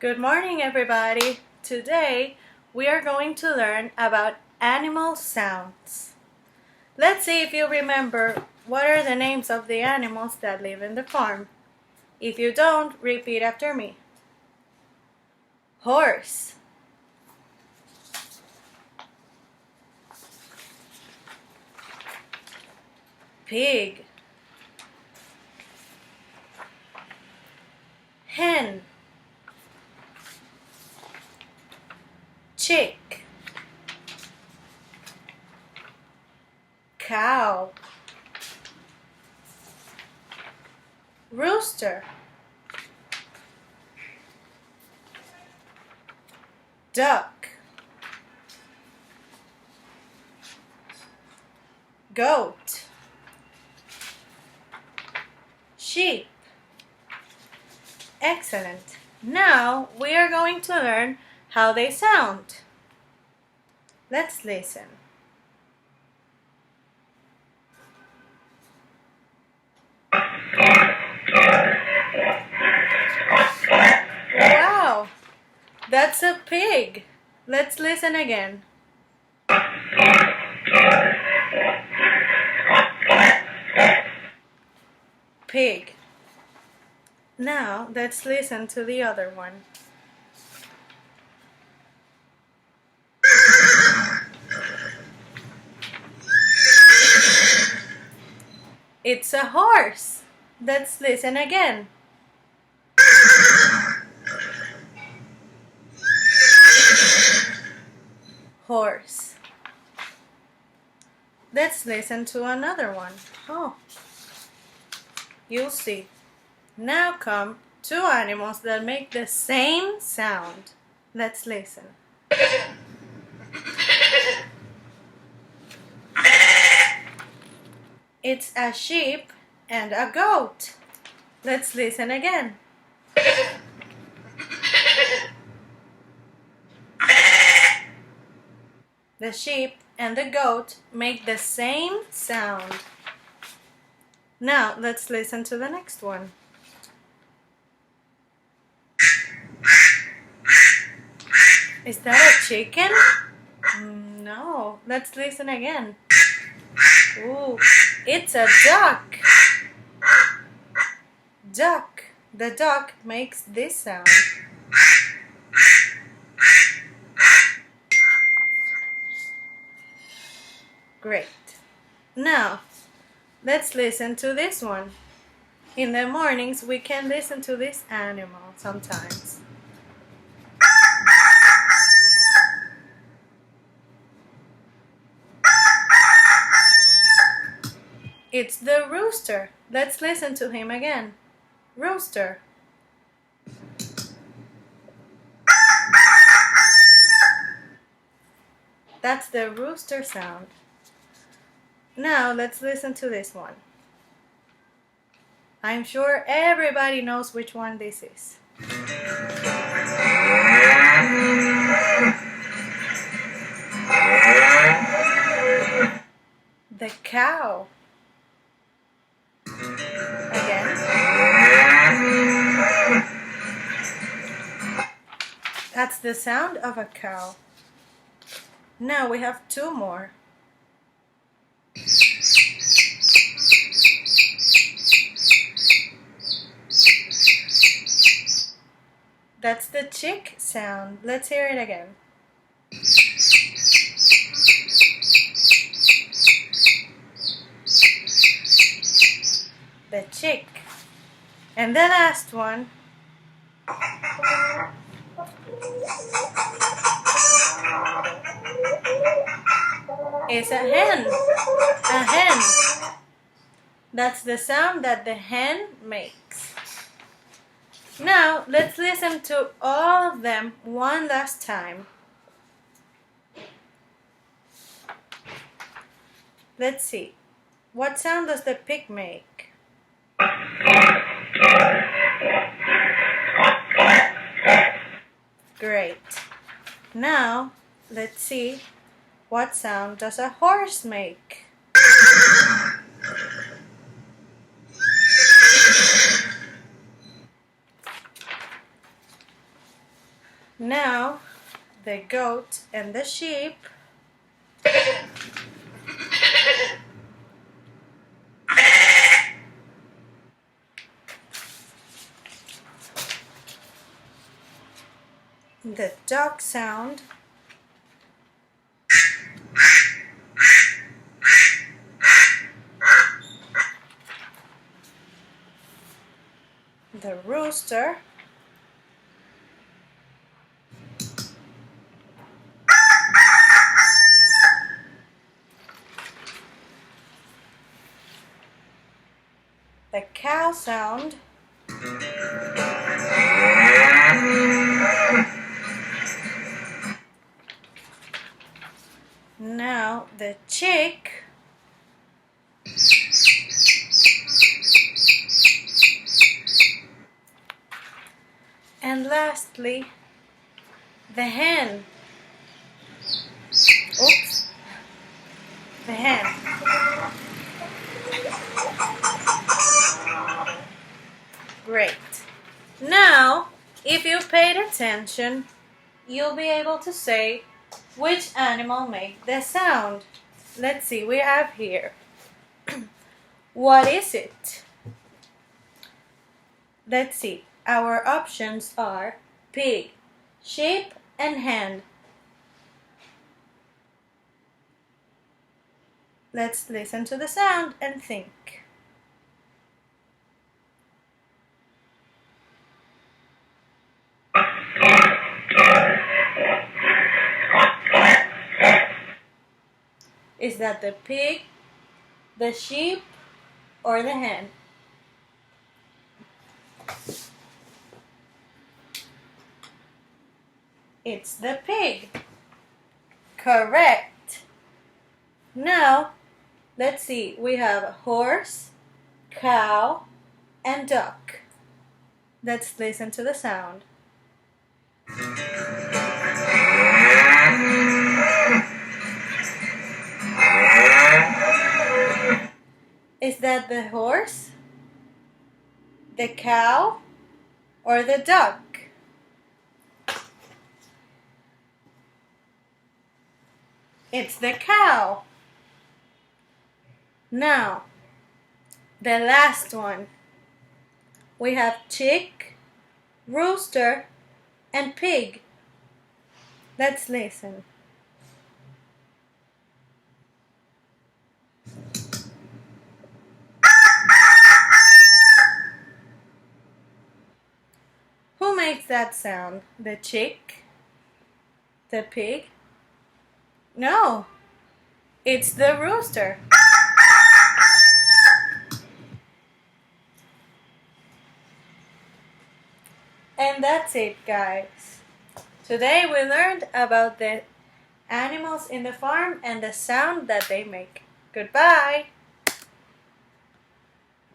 Good morning, everybody. Today we are going to learn about animal sounds. Let's see if you remember what are the names of the animals that live in the farm. If you don't, repeat after me. Horse, pig, hen, chick, cow, rooster, duck, goat, sheep. Excellent. Now we are going to learn how they sound. Let's listen. Wow, that's a pig. Let's listen again. Pig. Now let's listen to the other one. It's a horse. Let's listen again. Horse. Let's listen to another one. Oh, you'll see. Now come two animals that make the same sound. Let's listen. It's a sheep and a goat. Let's listen again. The sheep and the goat make the same sound. Now let's listen to the next one. Is that a chicken? No. Let's listen again. Ooh, it's a duck. Duck. The duck makes this sound. Great. Now, let's listen to this one. In the mornings, we can listen to this animal sometimes. It's the rooster. Let's listen to him again. Rooster. That's the rooster sound. Now let's listen to this one. I'm sure everybody knows which one this is. The cow. Again. That's the sound of a cow. Now we have two more. That's the chick sound. Let's hear it again. The chick. And the last one. Is a hen. A hen. That's the sound that the hen makes. Now, let's listen to all of them one last time. Let's see. What sound does the pig make? Great. Now, let's see. What sound does a horse make? Now, the goat and the sheep. The dog sound. The rooster. The cow sound. Now the chick. And lastly, the hen. Oops. The hen. Great. Now, if you paid attention, you'll be able to say which animal made the sound. Let's see, we have here. What is it? Let's see. Our options are pig, sheep, and hen. Let's listen to the sound and think. Is that the pig, the sheep, or the hen? It's the pig. Correct. Now, let's see. We have a horse, cow, and duck. Let's listen to the sound. Is that the horse, the cow, or the duck? It's the cow. Now, the last one. We have chick, rooster, and pig. Let's listen. Who makes that sound? The chick? The pig? No, it's the rooster. And that's it, guys. Today we learned about the animals in the farm and the sound that they make. Goodbye!